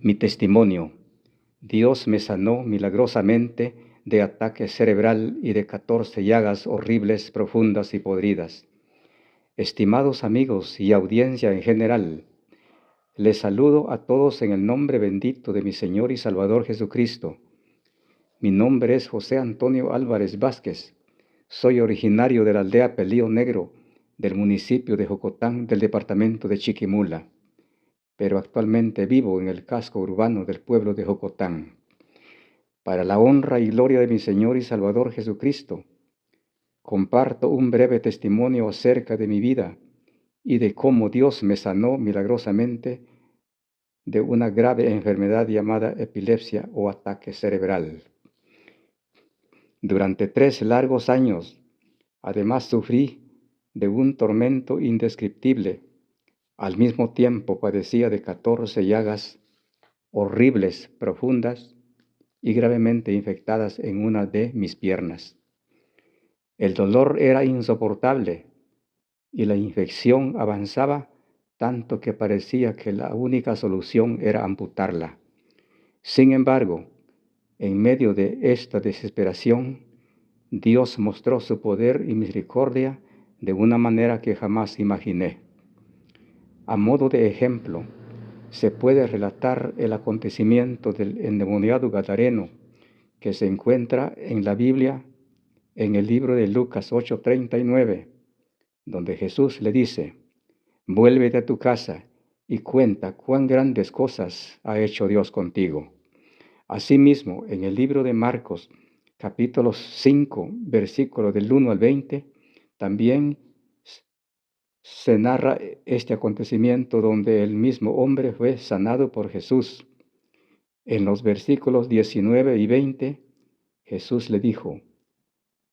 Mi testimonio. Dios me sanó milagrosamente de ataque cerebral y de 14 llagas horribles, profundas y podridas. Estimados amigos y audiencia en general, les saludo a todos en el nombre bendito de mi Señor y Salvador Jesucristo. Mi nombre es José Antonio Álvarez Vázquez. Soy originario de la aldea Pelío Negro, del municipio de Jocotán, del departamento de Chiquimula, pero actualmente vivo en el casco urbano del pueblo de Jocotán. Para la honra y gloria de mi Señor y Salvador Jesucristo, comparto un breve testimonio acerca de mi vida y de cómo Dios me sanó milagrosamente de una grave enfermedad llamada epilepsia o ataque cerebral. Durante 3 largos años, además sufrí de un tormento indescriptible. Al mismo tiempo padecía de 14 llagas horribles, profundas y gravemente infectadas en una de mis piernas. El dolor era insoportable y la infección avanzaba tanto que parecía que la única solución era amputarla. Sin embargo, en medio de esta desesperación, Dios mostró su poder y misericordia de una manera que jamás imaginé. A modo de ejemplo, se puede relatar el acontecimiento del endemoniado gadareno que se encuentra en la Biblia, en el libro de Lucas 8:39, donde Jesús le dice: «Vuélvete a tu casa y cuenta cuán grandes cosas ha hecho Dios contigo». Asimismo, en el libro de Marcos, capítulo 5, versículo del 1 al 20, también se narra este acontecimiento donde el mismo hombre fue sanado por Jesús. En los versículos 19 y 20, Jesús le dijo: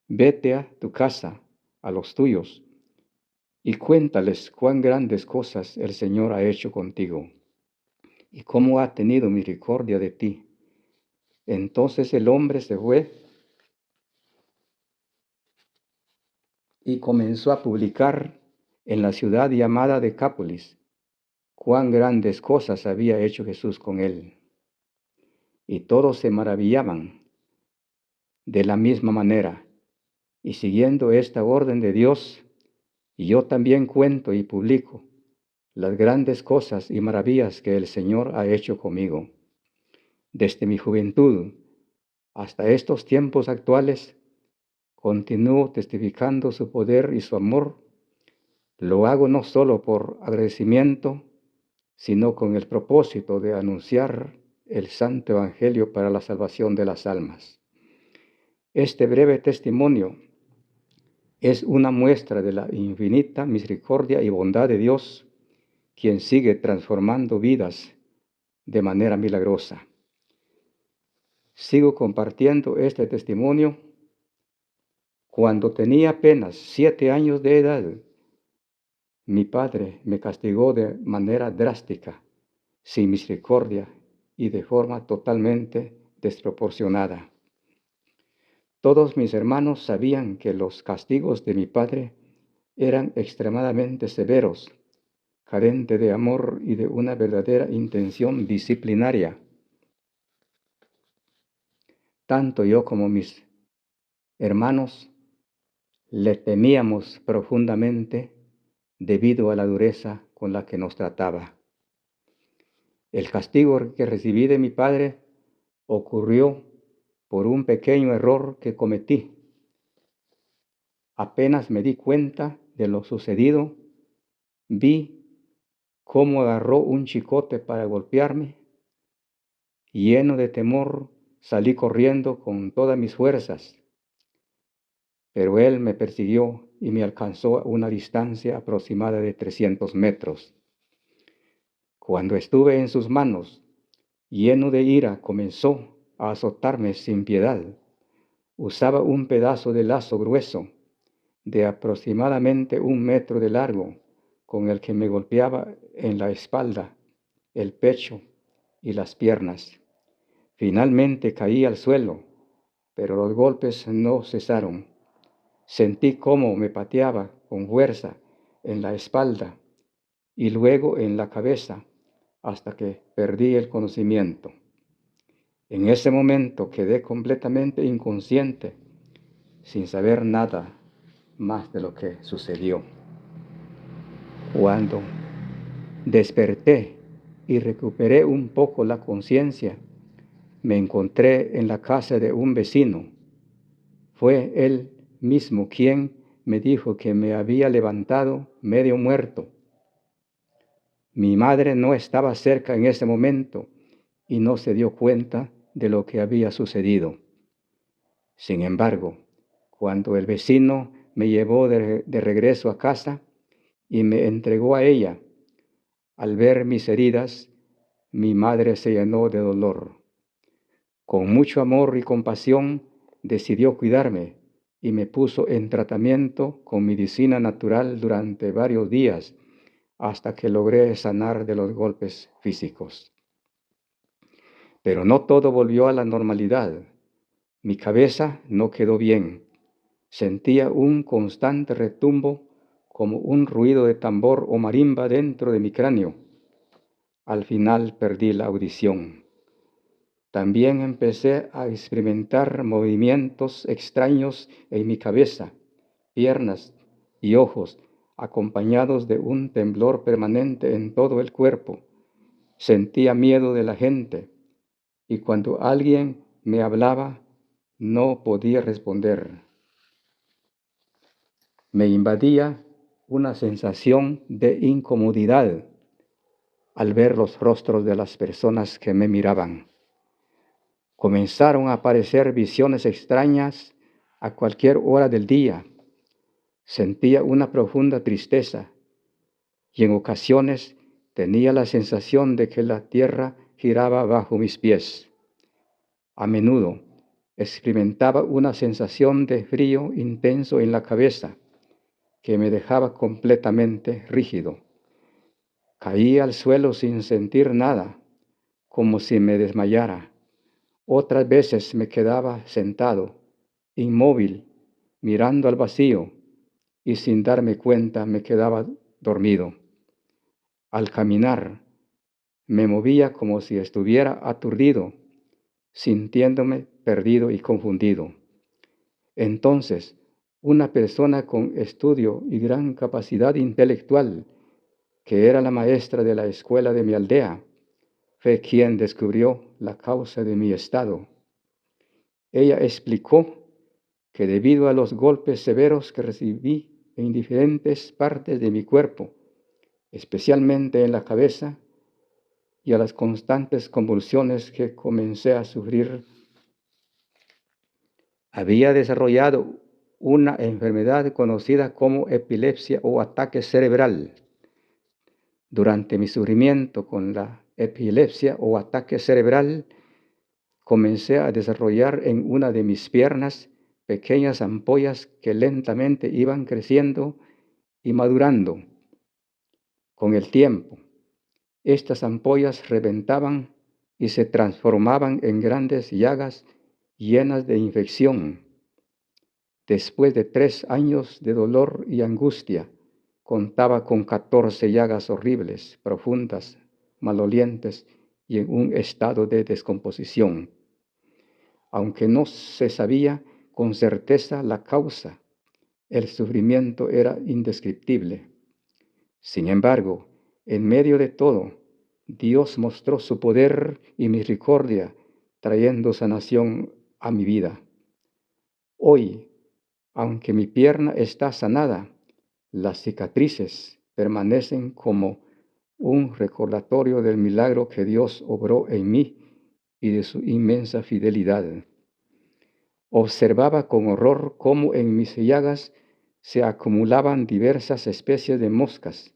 «Vete a tu casa, a los tuyos, y cuéntales cuán grandes cosas el Señor ha hecho contigo, y cómo ha tenido misericordia de ti». Entonces el hombre se fue y comenzó a publicar en la ciudad llamada Decápolis cuán grandes cosas había hecho Jesús con él. Y todos se maravillaban de la misma manera. Y siguiendo esta orden de Dios, yo también cuento y publico las grandes cosas y maravillas que el Señor ha hecho conmigo. Desde mi juventud hasta estos tiempos actuales, continúo testificando su poder y su amor. Lo hago no solo por agradecimiento, sino con el propósito de anunciar el Santo Evangelio para la salvación de las almas. Este breve testimonio es una muestra de la infinita misericordia y bondad de Dios, quien sigue transformando vidas de manera milagrosa. Sigo compartiendo este testimonio. Cuando tenía apenas 7 años de edad, mi padre me castigó de manera drástica, sin misericordia y de forma totalmente desproporcionada. Todos mis hermanos sabían que los castigos de mi padre eran extremadamente severos, carentes de amor y de una verdadera intención disciplinaria. Tanto yo como mis hermanos le temíamos profundamente debido a la dureza con la que nos trataba. El castigo que recibí de mi padre ocurrió por un pequeño error que cometí. Apenas me di cuenta de lo sucedido, vi cómo agarró un chicote para golpearme. Lleno de temor, salí corriendo con todas mis fuerzas, pero él me persiguió y me alcanzó a una distancia aproximada de 300 metros. Cuando estuve en sus manos, lleno de ira, comenzó a azotarme sin piedad. Usaba un pedazo de lazo grueso, de aproximadamente 1 metro de largo, con el que me golpeaba en la espalda, el pecho y las piernas. Finalmente caí al suelo, pero los golpes no cesaron. Sentí cómo me pateaba con fuerza en la espalda y luego en la cabeza, hasta que perdí el conocimiento. En ese momento quedé completamente inconsciente, sin saber nada más de lo que sucedió. Cuando desperté y recuperé un poco la conciencia, me encontré en la casa de un vecino. Fue él mismo quien me dijo que me había levantado medio muerto. Mi madre no estaba cerca en ese momento y no se dio cuenta de lo que había sucedido. Sin embargo, cuando el vecino me llevó de regreso a casa y me entregó a ella, al ver mis heridas, mi madre se llenó de dolor. Con mucho amor y compasión decidió cuidarme y me puso en tratamiento con medicina natural durante varios días hasta que logré sanar de los golpes físicos. Pero no todo volvió a la normalidad. Mi cabeza no quedó bien. Sentía un constante retumbo como un ruido de tambor o marimba dentro de mi cráneo. Al final perdí la audición. También empecé a experimentar movimientos extraños en mi cabeza, piernas y ojos, acompañados de un temblor permanente en todo el cuerpo. Sentía miedo de la gente y cuando alguien me hablaba no podía responder. Me invadía una sensación de incomodidad al ver los rostros de las personas que me miraban. Comenzaron a aparecer visiones extrañas a cualquier hora del día. Sentía una profunda tristeza y en ocasiones tenía la sensación de que la tierra giraba bajo mis pies. A menudo experimentaba una sensación de frío intenso en la cabeza que me dejaba completamente rígido. Caía al suelo sin sentir nada, como si me desmayara. Otras veces me quedaba sentado, inmóvil, mirando al vacío, y sin darme cuenta me quedaba dormido. Al caminar, me movía como si estuviera aturdido, sintiéndome perdido y confundido. Entonces, una persona con estudio y gran capacidad intelectual, que era la maestra de la escuela de mi aldea, fue quien descubrió la causa de mi estado. Ella explicó que debido a los golpes severos que recibí en diferentes partes de mi cuerpo, especialmente en la cabeza, y a las constantes convulsiones que comencé a sufrir, había desarrollado una enfermedad conocida como epilepsia o ataque cerebral. Durante mi sufrimiento con la epilepsia o ataque cerebral, comencé a desarrollar en una de mis piernas pequeñas ampollas que lentamente iban creciendo y madurando. Con el tiempo, estas ampollas reventaban y se transformaban en grandes llagas llenas de infección. Después de 3 años de dolor y angustia, contaba con 14 llagas horribles, profundas, malolientes y en un estado de descomposición. Aunque no se sabía con certeza la causa, el sufrimiento era indescriptible. Sin embargo, en medio de todo, Dios mostró su poder y misericordia, trayendo sanación a mi vida. Hoy, aunque mi pierna está sanada, las cicatrices permanecen como un recordatorio del milagro que Dios obró en mí y de su inmensa fidelidad. Observaba con horror cómo en mis llagas se acumulaban diversas especies de moscas,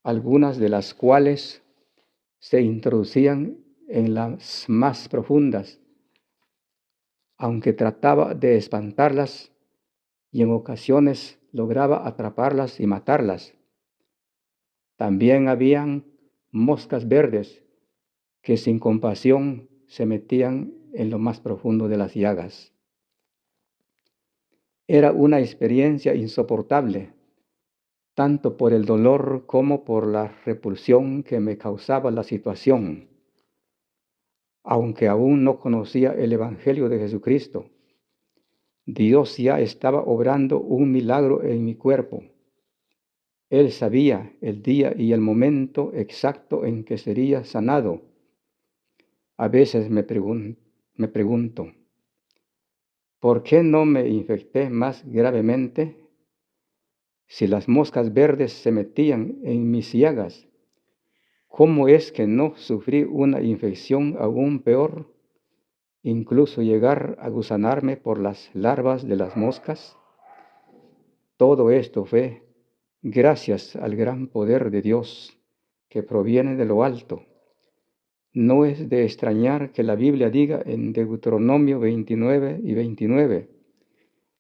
algunas de las cuales se introducían en las más profundas, aunque trataba de espantarlas y en ocasiones lograba atraparlas y matarlas. También habían moscas verdes que sin compasión se metían en lo más profundo de las llagas. Era una experiencia insoportable, tanto por el dolor como por la repulsión que me causaba la situación. Aunque aún no conocía el Evangelio de Jesucristo, Dios ya estaba obrando un milagro en mi cuerpo. Él sabía el día y el momento exacto en que sería sanado. A veces me pregunto, ¿por qué no me infecté más gravemente? Si las moscas verdes se metían en mis llagas, ¿cómo es que no sufrí una infección aún peor, incluso llegar a gusanarme por las larvas de las moscas? Todo esto fue gracias al gran poder de Dios que proviene de lo alto. No es de extrañar que la Biblia diga en Deuteronomio 29:29,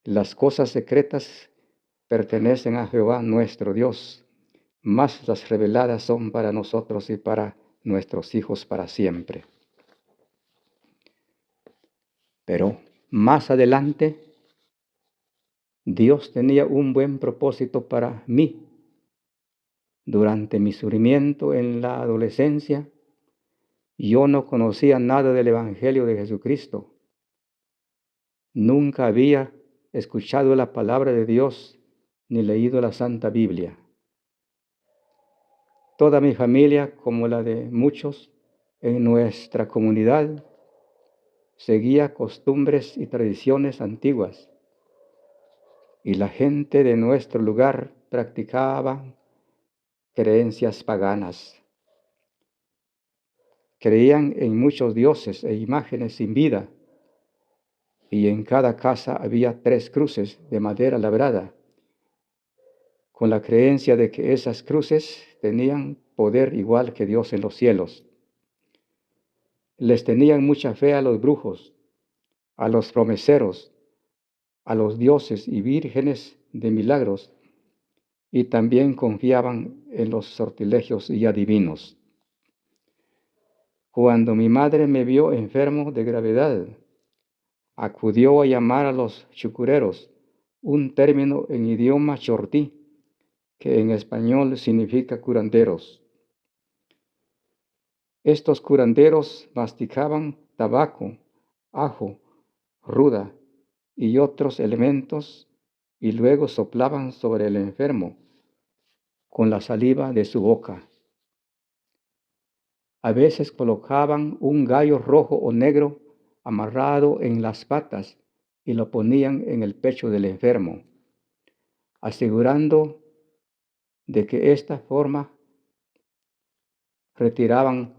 las cosas secretas pertenecen a Jehová nuestro Dios, mas las reveladas son para nosotros y para nuestros hijos para siempre. Pero más adelante, Dios tenía un buen propósito para mí. Durante mi sufrimiento en la adolescencia, yo no conocía nada del Evangelio de Jesucristo. Nunca había escuchado la palabra de Dios ni leído la Santa Biblia. Toda mi familia, como la de muchos en nuestra comunidad, seguía costumbres y tradiciones antiguas, y la gente de nuestro lugar practicaba creencias paganas. Creían en muchos dioses e imágenes sin vida, y en cada casa había 3 cruces de madera labrada, con la creencia de que esas cruces tenían poder igual que Dios en los cielos. Les tenían mucha fe a los brujos, a los promesteros, a los dioses y vírgenes de milagros, y también confiaban en los sortilegios y adivinos. Cuando mi madre me vio enfermo de gravedad, acudió a llamar a los chucureros, un término en idioma chortí, que en español significa curanderos. Estos curanderos masticaban tabaco, ajo, ruda y otros elementos y luego soplaban sobre el enfermo con la saliva de su boca. A veces colocaban un gallo rojo o negro amarrado en las patas y lo ponían en el pecho del enfermo, asegurando de que esta forma retiraban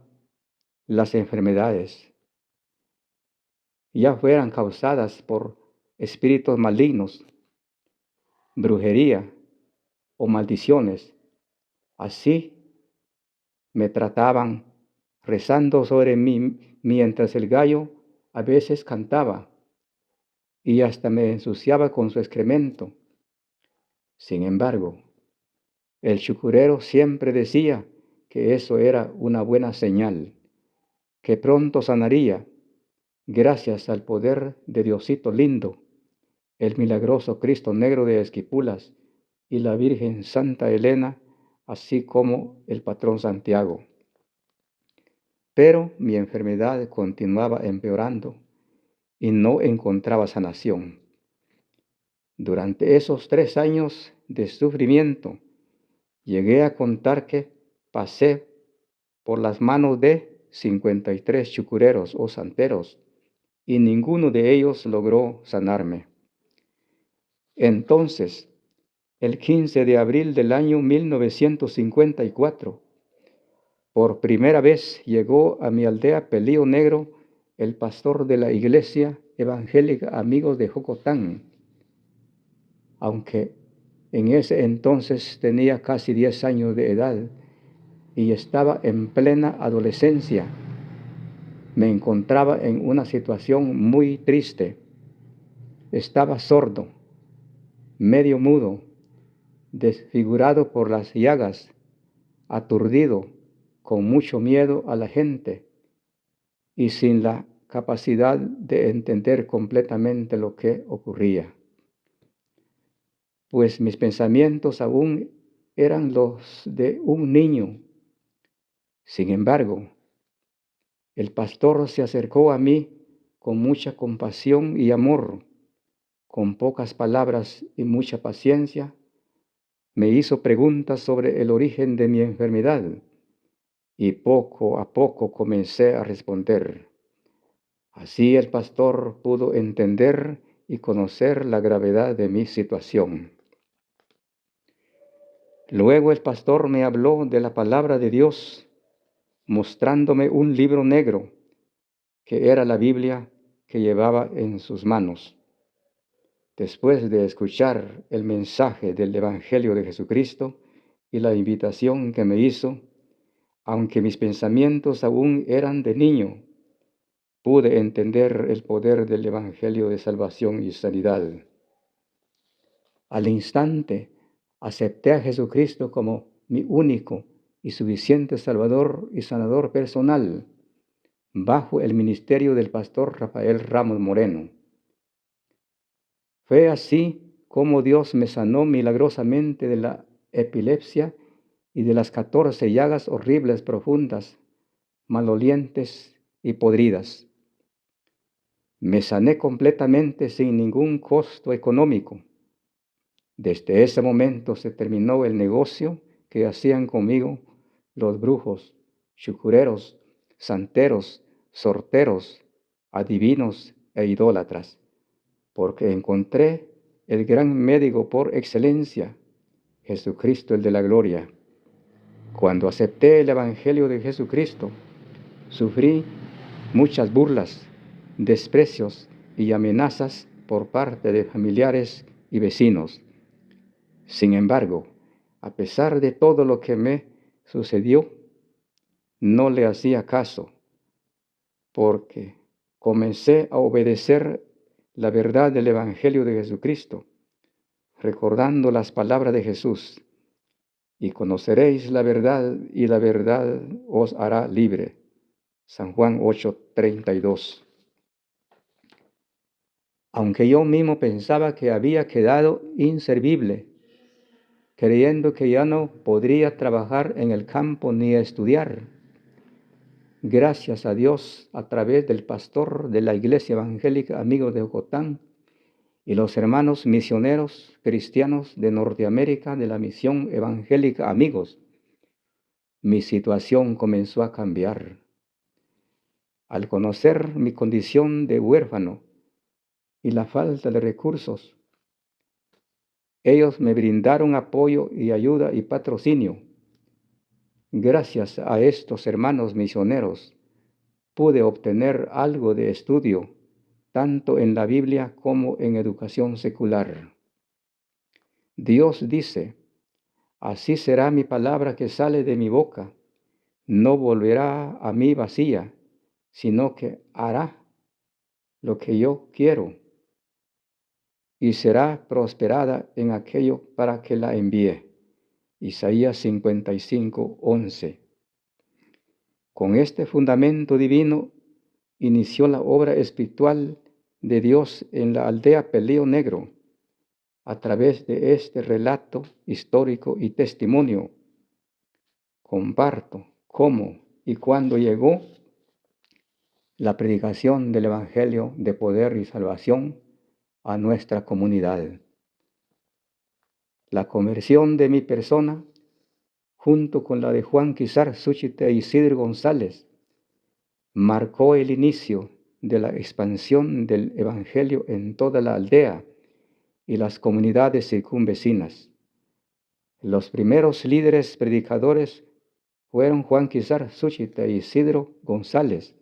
las enfermedades, ya fueran causadas por espíritus malignos, brujería o maldiciones. Así me trataban, rezando sobre mí mientras el gallo a veces cantaba y hasta me ensuciaba con su excremento. Sin embargo, el chucurero siempre decía que eso era una buena señal, que pronto sanaría, gracias al poder de Diosito lindo, el milagroso Cristo negro de Esquipulas y la Virgen Santa Elena, así como el patrón Santiago. Pero mi enfermedad continuaba empeorando y no encontraba sanación. Durante esos 3 años de sufrimiento, llegué a contar que pasé por las manos de 53 chucureros o santeros y ninguno de ellos logró sanarme. Entonces, el 15 de abril del año 1954, por primera vez llegó a mi aldea Pelío Negro el pastor de la Iglesia Evangélica Amigos de Jocotán. Aunque en ese entonces tenía casi 10 años de edad y estaba en plena adolescencia, me encontraba en una situación muy triste. Estaba sordo, medio mudo, desfigurado por las llagas, aturdido, con mucho miedo a la gente y sin la capacidad de entender completamente lo que ocurría. Pues mis pensamientos aún eran los de un niño. Sin embargo, el pastor se acercó a mí con mucha compasión y amor, con pocas palabras y mucha paciencia. Me hizo preguntas sobre el origen de mi enfermedad y poco a poco comencé a responder. Así el pastor pudo entender y conocer la gravedad de mi situación. Luego el pastor me habló de la palabra de Dios, mostrándome un libro negro, que era la Biblia que llevaba en sus manos. Después de escuchar el mensaje del Evangelio de Jesucristo y la invitación que me hizo, aunque mis pensamientos aún eran de niño, pude entender el poder del Evangelio de salvación y sanidad. Al instante, acepté a Jesucristo como mi único y suficiente Salvador y Sanador personal, bajo el ministerio del pastor Rafael Ramos Moreno. Fue así como Dios me sanó milagrosamente de la epilepsia y de las 14 llagas horribles, profundas, malolientes y podridas. Me sané completamente sin ningún costo económico. Desde ese momento se terminó el negocio que hacían conmigo los brujos, chucureros, santeros, sorteros, adivinos e idólatras, porque encontré el gran médico por excelencia, Jesucristo el de la gloria. Cuando acepté el Evangelio de Jesucristo, sufrí muchas burlas, desprecios y amenazas por parte de familiares y vecinos. Sin embargo, a pesar de todo lo que me sucedió, no le hacía caso, porque comencé a obedecer la verdad del Evangelio de Jesucristo, recordando las palabras de Jesús: y conoceréis la verdad, y la verdad os hará libre. San Juan 8:32. Aunque yo mismo pensaba que había quedado inservible, creyendo que ya no podría trabajar en el campo ni estudiar, gracias a Dios, a través del pastor de la Iglesia Evangélica Amigos de Jocotán y los hermanos misioneros cristianos de Norteamérica de la Misión Evangélica Amigos, mi situación comenzó a cambiar. Al conocer mi condición de huérfano y la falta de recursos, ellos me brindaron apoyo y ayuda y patrocinio. Gracias a estos hermanos misioneros, pude obtener algo de estudio, tanto en la Biblia como en educación secular. Dios dice: así será mi palabra que sale de mi boca. No volverá a mí vacía, sino que hará lo que yo quiero y será prosperada en aquello para que la envíe. Isaías 55:11. Con este fundamento divino inició la obra espiritual de Dios en la aldea Peleo Negro. A través de este relato histórico y testimonio, comparto cómo y cuándo llegó la predicación del Evangelio de poder y salvación a nuestra comunidad. La conversión de mi persona, junto con la de Juan Quizar Súchite e Isidro González, marcó el inicio de la expansión del Evangelio en toda la aldea y las comunidades circunvecinas. Los primeros líderes predicadores fueron Juan Quizar Súchite e Isidro González,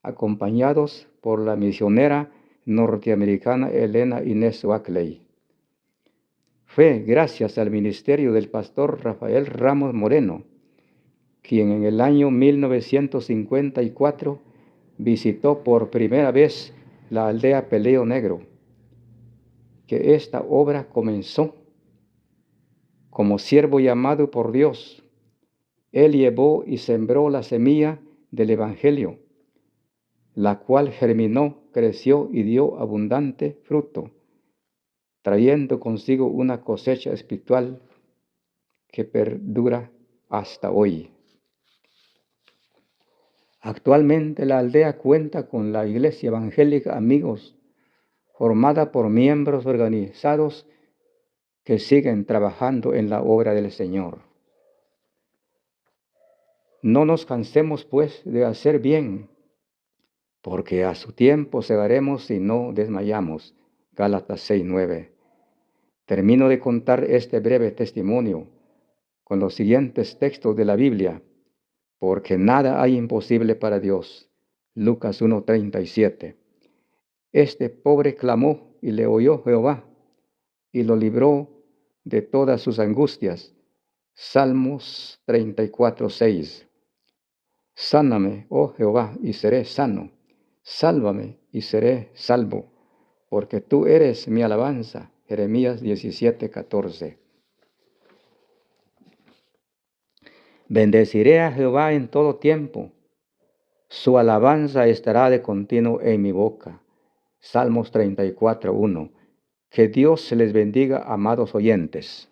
acompañados por la misionera norteamericana Elena Inés Wackley. Fue gracias al ministerio del pastor Rafael Ramos Moreno, quien en el año 1954 visitó por primera vez la aldea Peleo Negro, que esta obra comenzó. Como siervo llamado por Dios, él llevó y sembró la semilla del Evangelio, la cual germinó, creció y dio abundante fruto, trayendo consigo una cosecha espiritual que perdura hasta hoy. Actualmente la aldea cuenta con la Iglesia Evangélica Amigos, formada por miembros organizados que siguen trabajando en la obra del Señor. No nos cansemos, pues, de hacer bien, porque a su tiempo segaremos si no desmayamos. Gálatas 6:9. Termino de contar este breve testimonio con los siguientes textos de la Biblia, porque nada hay imposible para Dios. Lucas 1:37. Este pobre clamó y le oyó Jehová, y lo libró de todas sus angustias. Salmos 34:6. Sáname, oh Jehová, y seré sano. Sálvame y seré salvo, porque tú eres mi alabanza. Jeremías 17:14. Bendeciré a Jehová en todo tiempo. Su alabanza estará de continuo en mi boca. Salmos 34:1. Que Dios les bendiga, amados oyentes.